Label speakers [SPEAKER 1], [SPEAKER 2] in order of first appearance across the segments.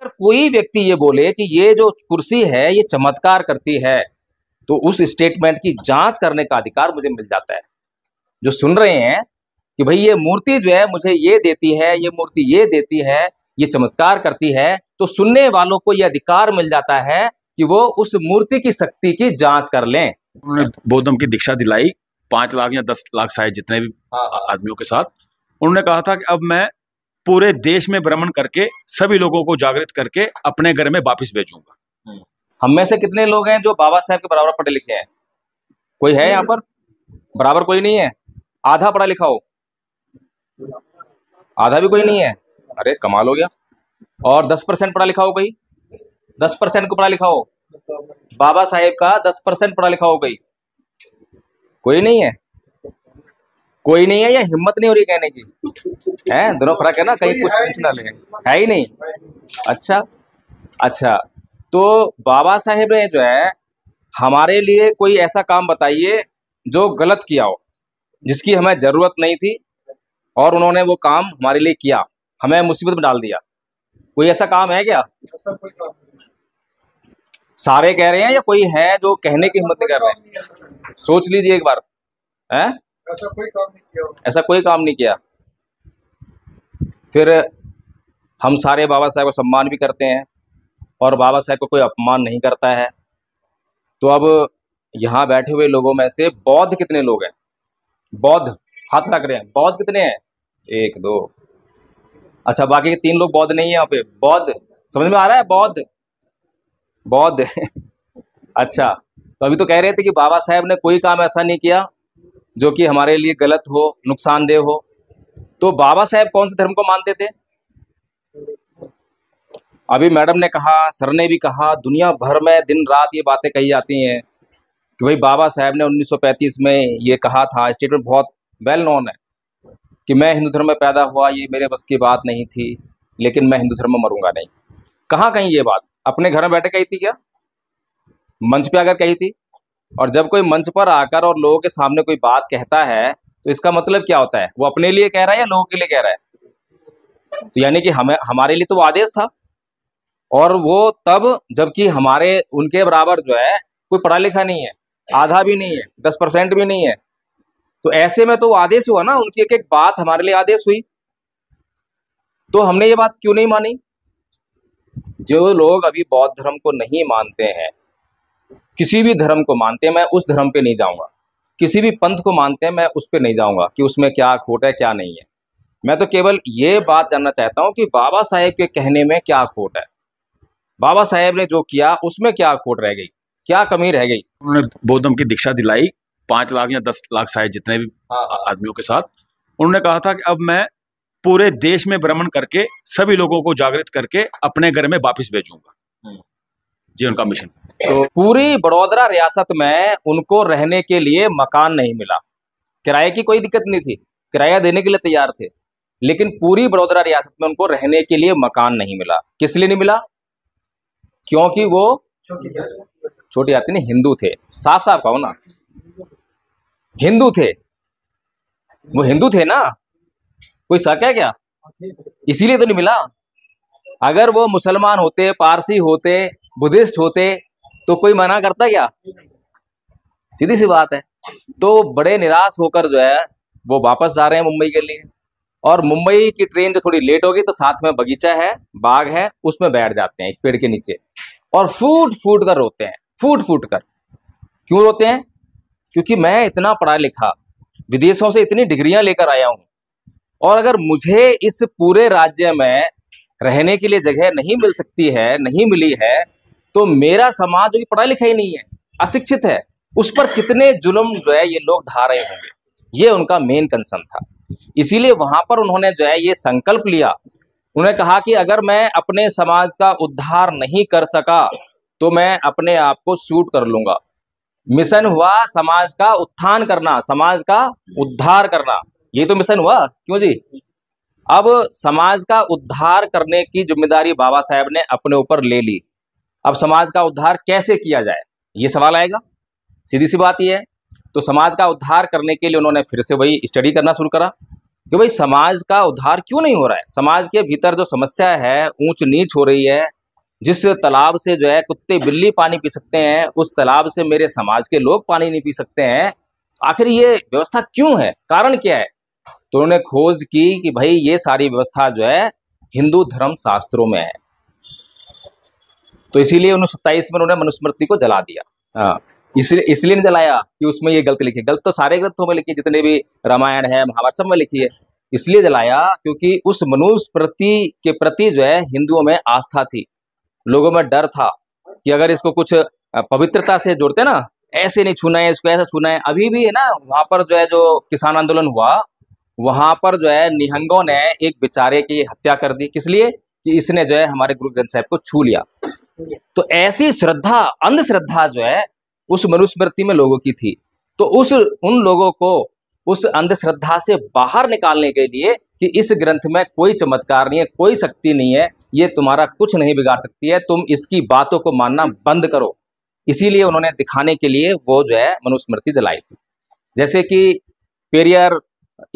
[SPEAKER 1] अगर कोई व्यक्ति ये बोले कि ये जो कुर्सी है ये चमत्कार करती है, तो उस स्टेटमेंट की जांच करने का अधिकार मुझे मिल जाता है। जो सुन रहे हैं कि भाई ये मूर्ति जो है मुझे ये देती है, ये मूर्ति ये देती है, ये चमत्कार करती है, तो सुनने वालों को ये अधिकार मिल जाता है कि वो उस मूर्ति की शक्ति की जांच कर लें।
[SPEAKER 2] उन्होंने बौद्ध धर्म की दीक्षा दिलाई 5 लाख या 10 लाख शायद जितने भी आदमियों के साथ। उन्होंने कहा था कि अब मैं पूरे देश में भ्रमण करके सभी लोगों को जागृत करके अपने घर में वापस भेजूंगा।
[SPEAKER 1] हम में से कितने लोग हैं जो बाबा साहेब के बराबर पढ़े लिखे हैं? कोई है यहाँ पर? बराबर कोई नहीं है। आधा पढ़ा लिखा हो? आधा भी कोई नहीं है। अरे कमाल हो गया। और 10% पढ़ा लिखा हो कोई? 10% को पढ़ा लिखा हो? बाबा साहेब का 10% पढ़ा लिखा हो कोई नहीं है? कोई नहीं है या हिम्मत नहीं हो रही कहने की? है दोनों फर्क है ना, कहीं कुछ पूछना ले है ही नहीं। अच्छा, तो बाबा साहेब ने जो है हमारे लिए कोई ऐसा काम बताइए जो गलत किया हो, जिसकी हमें जरूरत नहीं थी और उन्होंने वो काम हमारे लिए किया, हमें मुसीबत में डाल दिया। कोई ऐसा काम है क्या? सारे कह रहे हैं या कोई है जो कहने की हिम्मत नहीं कर रहे हैं? सोच लीजिए एक बार। है ऐसा कोई काम नहीं किया। फिर हम सारे बाबा साहेब को सम्मान भी करते हैं और बाबा साहेब को कोई अपमान नहीं करता है। तो अब यहाँ बैठे हुए लोगों में से बौद्ध कितने लोग हैं? बौद्ध हाथ लग रहे हैं। बौद्ध कितने हैं? 1 2। अच्छा, बाकी 3 लोग बौद्ध नहीं है यहाँ पे। बौद्ध समझ में आ रहा है? बौद्ध अच्छा, तो अभी तो कह रहे थे कि बाबा साहेब ने कोई काम ऐसा नहीं किया जो कि हमारे लिए गलत हो, नुकसानदेह हो। तो बाबा साहेब कौन से धर्म को मानते थे? अभी मैडम ने कहा, सर ने भी कहा, दुनिया भर में दिन रात ये बातें कही जाती हैं कि भाई बाबा साहेब ने 1935 में ये कहा था। स्टेटमेंट बहुत वेल नोन है कि मैं हिंदू धर्म में पैदा हुआ, ये मेरे बस की बात नहीं थी, लेकिन मैं हिंदू धर्म में मरूंगा नहीं। कहाँ कहीं ये बात? अपने घर में बैठे कही थी क्या? मंच पे आकर कही थी? और जब कोई मंच पर आकर और लोगों के सामने कोई बात कहता है तो इसका मतलब क्या होता है? वो अपने लिए कह रहा है या लोगों के लिए कह रहा है? तो यानी कि हमारे लिए तो वो आदेश था, और वो तब जबकि हमारे उनके बराबर जो है कोई पढ़ा लिखा नहीं है, आधा भी नहीं है, 10% भी नहीं है। तो ऐसे में तो वो आदेश हुआ ना, उनकी एक एक बात हमारे लिए आदेश हुई। तो हमने ये बात क्यों नहीं मानी? जो लोग अभी बौद्ध धर्म को नहीं मानते हैं, किसी भी धर्म को मानते हैं, मैं उस धर्म पे नहीं जाऊंगा। किसी भी पंथ को मानते हैं, मैं उस पे नहीं जाऊंगा कि उसमें क्या खोट है क्या नहीं है। मैं तो केवल ये बात जानना चाहता हूं कि बाबा साहेब के कहने में क्या खोट है, बाबा साहेब ने जो किया उसमें क्या खोट रह गई, क्या कमी रह गई।
[SPEAKER 2] उन्होंने बौद्ध धर्म की दीक्षा दिलाई 5 लाख या 10 लाख शायद जितने भी आदमियों के साथ। उन्होंने कहा था कि अब मैं पूरे देश में भ्रमण करके सभी लोगों को जागृत करके अपने घर में वापस भेजूंगा। जी उनका मिशन।
[SPEAKER 1] तो पूरी बड़ौदा रियासत में उनको रहने के लिए मकान नहीं मिला। किराए की कोई दिक्कत नहीं थी, किराया देने के लिए तैयार थे, लेकिन पूरी बड़ौदा रियासत में उनको रहने के लिए मकान नहीं मिला। किस लिए नहीं मिला? क्योंकि वो छोटी जाति नहीं, हिंदू थे। साफ साफ कहो ना, हिंदू थे। वो हिंदू थे ना, कोई शक है क्या? इसीलिए तो नहीं मिला। अगर वो मुसलमान होते, पारसी होते, बुद्धिस्ट होते तो कोई मना करता क्या? सीधी सी बात है। तो बड़े निराश होकर जो है वो वापस जा रहे हैं मुंबई के लिए, और मुंबई की ट्रेन जो थोड़ी लेट होगी तो साथ में बगीचा है, बाग है, उसमें बैठ जाते हैं एक पेड़ के नीचे और फूट फूट कर रोते हैं। फूट फूट कर क्यों रोते हैं? क्योंकि मैं इतना पढ़ा लिखा, विदेशों से इतनी डिग्रियां लेकर आया हूं, और अगर मुझे इस पूरे राज्य में रहने के लिए जगह नहीं मिल सकती है, नहीं मिली है, तो मेरा समाज जो कि पढ़ा लिखा ही नहीं है, अशिक्षित है, उस पर कितने जुल्म जो है ये लोग ढा रहे होंगे। ये उनका मेन कंसर्न था। इसीलिए वहां पर उन्होंने जो है ये संकल्प लिया। उन्होंने कहा कि अगर मैं अपने समाज का उद्धार नहीं कर सका तो मैं अपने आप को शूट कर लूंगा। मिशन हुआ समाज का उत्थान करना, समाज का उद्धार करना, ये तो मिशन हुआ। क्यों जी? अब समाज का उद्धार करने की जिम्मेदारी बाबा साहेब ने अपने ऊपर ले ली। अब समाज का उद्धार कैसे किया जाए, ये सवाल आएगा। सीधी सी बात ये है। तो समाज का उद्धार करने के लिए उन्होंने फिर से वही स्टडी करना शुरू करा। कि भाई समाज का उद्धार क्यों नहीं हो रहा है, समाज के भीतर जो समस्या है, ऊंच नीच हो रही है, जिस तालाब से जो है कुत्ते बिल्ली पानी पी सकते हैं, उस तालाब से मेरे समाज के लोग पानी नहीं पी सकते हैं, आखिर ये व्यवस्था क्यों है, कारण क्या है। तो उन्होंने खोज की कि भाई ये सारी व्यवस्था जो है हिंदू धर्म शास्त्रों में है। तो इसीलिए 1927 में उन्होंने मनुस्मृति को जला दिया। हाँ, इसलिए नहीं जलाया कि उसमें ये गलत लिखी, गलत तो सारे ग्रंथों में लिखी, जितने भी रामायण है महाभारत सब में लिखी है। इसलिए जलाया क्योंकि उस मनुस्मृति के प्रति जो है हिंदुओं में आस्था थी, लोगों में डर था कि अगर इसको कुछ पवित्रता से जोड़ते ना, ऐसे नहीं छूना है इसको, ऐसा छूना है। अभी भी है ना, वहां पर जो है जो किसान आंदोलन हुआ, वहां पर जो है निहंगों ने एक बेचारे की हत्या कर दी, किस लिए कि इसने जो है हमारे गुरु ग्रंथ साहिब को छू लिया। तो ऐसी श्रद्धा, अंधश्रद्धा जो है उस मनुस्मृति में लोगों की थी। तो उन लोगों को उस अंधश्रद्धा से बाहर निकालने के लिए कि इस ग्रंथ में कोई चमत्कार नहीं है, कोई शक्ति नहीं है, ये तुम्हारा कुछ नहीं बिगाड़ सकती है, तुम इसकी बातों को मानना बंद करो, इसीलिए उन्होंने दिखाने के लिए वो जो है मनुस्मृति जलाई थी। जैसे कि पेरियर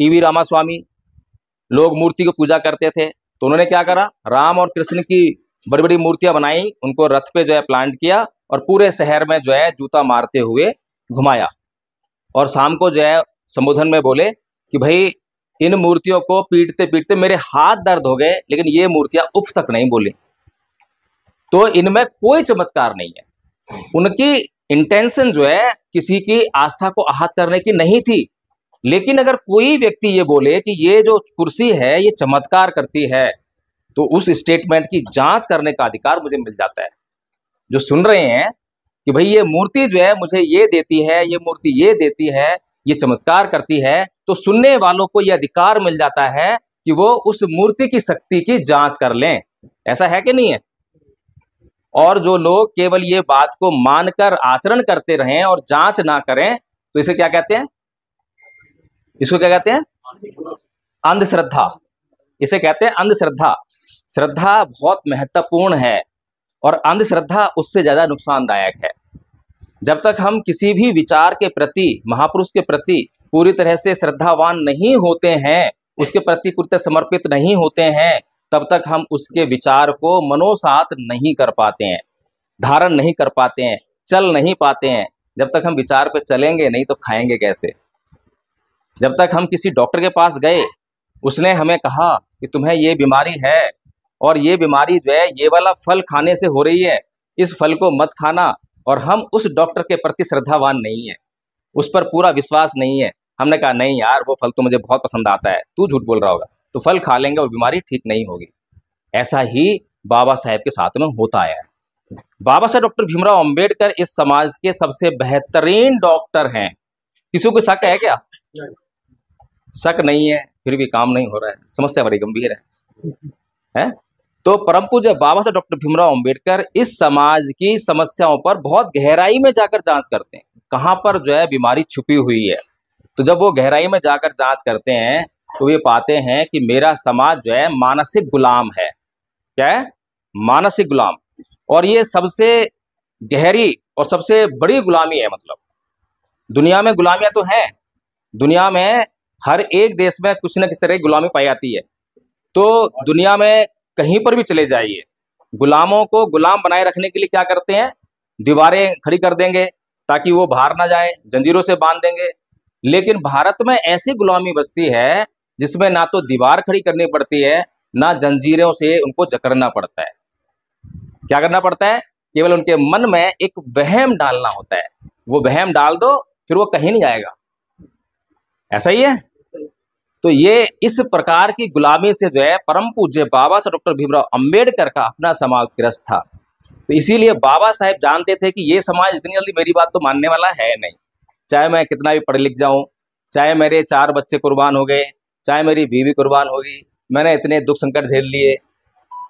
[SPEAKER 1] ईवी रामास्वामी, लोग मूर्ति को पूजा करते थे, तो उन्होंने क्या करा, राम और कृष्ण की बड़ी बड़ी मूर्तियां बनाई, उनको रथ पे जो है प्लांट किया और पूरे शहर में जो है जूता मारते हुए घुमाया, और शाम को जो है संबोधन में बोले कि भाई इन मूर्तियों को पीटते पीटते मेरे हाथ दर्द हो गए, लेकिन ये मूर्तियां उफ तक नहीं बोली। तो इनमें कोई चमत्कार नहीं है। उनकी इंटेंशन जो है किसी की आस्था को आहत करने की नहीं थी। लेकिन अगर कोई व्यक्ति ये बोले कि ये जो कुर्सी है ये चमत्कार करती है, तो उस स्टेटमेंट की जांच करने का अधिकार मुझे मिल जाता है। जो सुन रहे हैं कि भाई ये मूर्ति जो है मुझे ये देती है, ये मूर्ति ये देती है, ये चमत्कार करती है, तो सुनने वालों को ये अधिकार मिल जाता है कि वो उस मूर्ति की शक्ति की जांच कर लें। ऐसा है कि नहीं है। और जो लोग केवल ये बात को मानकर आचरण करते रहें और जांच ना करें, तो इसे क्या कहते हैं, इसको क्या कहते हैं, अंधश्रद्धा। इसे कहते हैं अंधश्रद्धा। श्रद्धा बहुत महत्वपूर्ण है और अंधश्रद्धा उससे ज्यादा नुकसानदायक है। जब तक हम किसी भी विचार के प्रति, महापुरुष के प्रति पूरी तरह से श्रद्धावान नहीं होते हैं, उसके प्रति पूरी तरह समर्पित नहीं होते हैं, तब तक हम उसके विचार को मनोसात नहीं कर पाते हैं, धारण नहीं कर पाते हैं, चल नहीं पाते हैं। जब तक हम विचार पे चलेंगे नहीं तो खाएंगे कैसे। जब तक हम किसी डॉक्टर के पास गए, उसने हमें कहा कि तुम्हें ये बीमारी है और ये बीमारी जो है ये वाला फल खाने से हो रही है, इस फल को मत खाना, और हम उस डॉक्टर के प्रति श्रद्धावान नहीं है, उस पर पूरा विश्वास नहीं है, हमने कहा नहीं यार वो फल तो मुझे बहुत पसंद आता है, तू झूठ बोल रहा होगा, तो फल खा लेंगे और बीमारी ठीक नहीं होगी। ऐसा ही बाबा साहेब के साथ में होता है। बाबा साहेब डॉक्टर भीमराव अंबेडकर इस समाज के सबसे बेहतरीन डॉक्टर हैं। किसी को शक है क्या? शक नहीं है, फिर भी काम नहीं हो रहा है, समस्या बड़ी गंभीर है? तो परम पूज्य बाबा साहेब डॉक्टर भीमराव अंबेडकर इस समाज की समस्याओं पर बहुत गहराई में जाकर जांच करते हैं, कहां पर जो है बीमारी छुपी हुई है। तो जब वो गहराई में जाकर जांच करते हैं तो ये पाते हैं कि मेरा समाज जो है मानसिक गुलाम है। क्या है? मानसिक गुलाम। और ये सबसे गहरी और सबसे बड़ी गुलामी है। मतलब दुनिया में गुलामियां तो हैं, दुनिया में हर एक देश में कुछ न किस तरह की गुलामी पाई जाती है। तो दुनिया में कहीं पर भी चले जाइए, गुलामों को गुलाम बनाए रखने के लिए क्या करते हैं, दीवारें खड़ी कर देंगे ताकि वो बाहर ना जाए, जंजीरों से बांध देंगे। लेकिन भारत में ऐसी गुलामी बस्ती है जिसमें ना तो दीवार खड़ी करनी पड़ती है, ना जंजीरों से उनको जकड़ना पड़ता है। क्या करना पड़ता है? केवल उनके मन में एक वहम डालना होता है, वो वहम डाल दो फिर वो कहीं नहीं जाएगा। ऐसा ही है। तो ये इस प्रकार की गुलामी से जो है परम पूज्य बाबा साहब डॉक्टर भीमराव अंबेडकर का अपना समाज ग्रस्त था। तो इसीलिए बाबा साहेब जानते थे कि ये समाज इतनी जल्दी मेरी बात तो मानने वाला है नहीं, चाहे मैं कितना भी पढ़ लिख जाऊं, चाहे मेरे 4 बच्चे कुर्बान हो गए, चाहे मेरी बीवी कुर्बान होगी, मैंने इतने दुख संकट झेल लिए।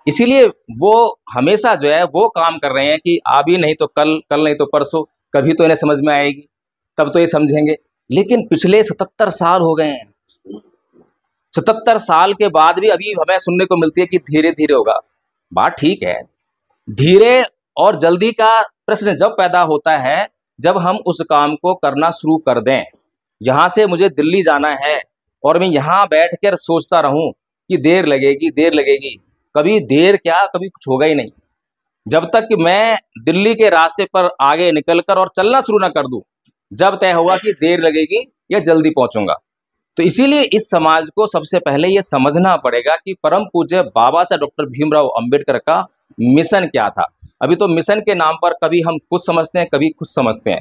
[SPEAKER 1] इसीलिए वो हमेशा जो है वो काम कर रहे हैं कि अभी नहीं तो कल, कल नहीं तो परसों, कभी तो इन्हें समझ में आएगी, तब तो ये समझेंगे। लेकिन पिछले 77 साल हो गए हैं, 77 साल के बाद भी अभी हमें सुनने को मिलती है कि धीरे धीरे होगा। बात ठीक है, धीरे और जल्दी का प्रश्न जब पैदा होता है जब हम उस काम को करना शुरू कर दें। जहां से मुझे दिल्ली जाना है और मैं यहाँ बैठ कर सोचता रहूं कि देर लगेगी देर लगेगी, कभी देर क्या, कभी कुछ होगा ही नहीं। जब तक कि मैं दिल्ली के रास्ते पर आगे निकलकर और चलना शुरू ना कर दूं, जब तय हुआ कि देर लगेगी या जल्दी पहुंचूंगा। तो इसीलिए इस समाज को सबसे पहले ये समझना पड़ेगा कि परम पूज्य बाबा साहब डॉक्टर भीमराव अंबेडकर का मिशन क्या था। अभी तो मिशन के नाम पर कभी हम कुछ समझते हैं, कभी कुछ समझते हैं।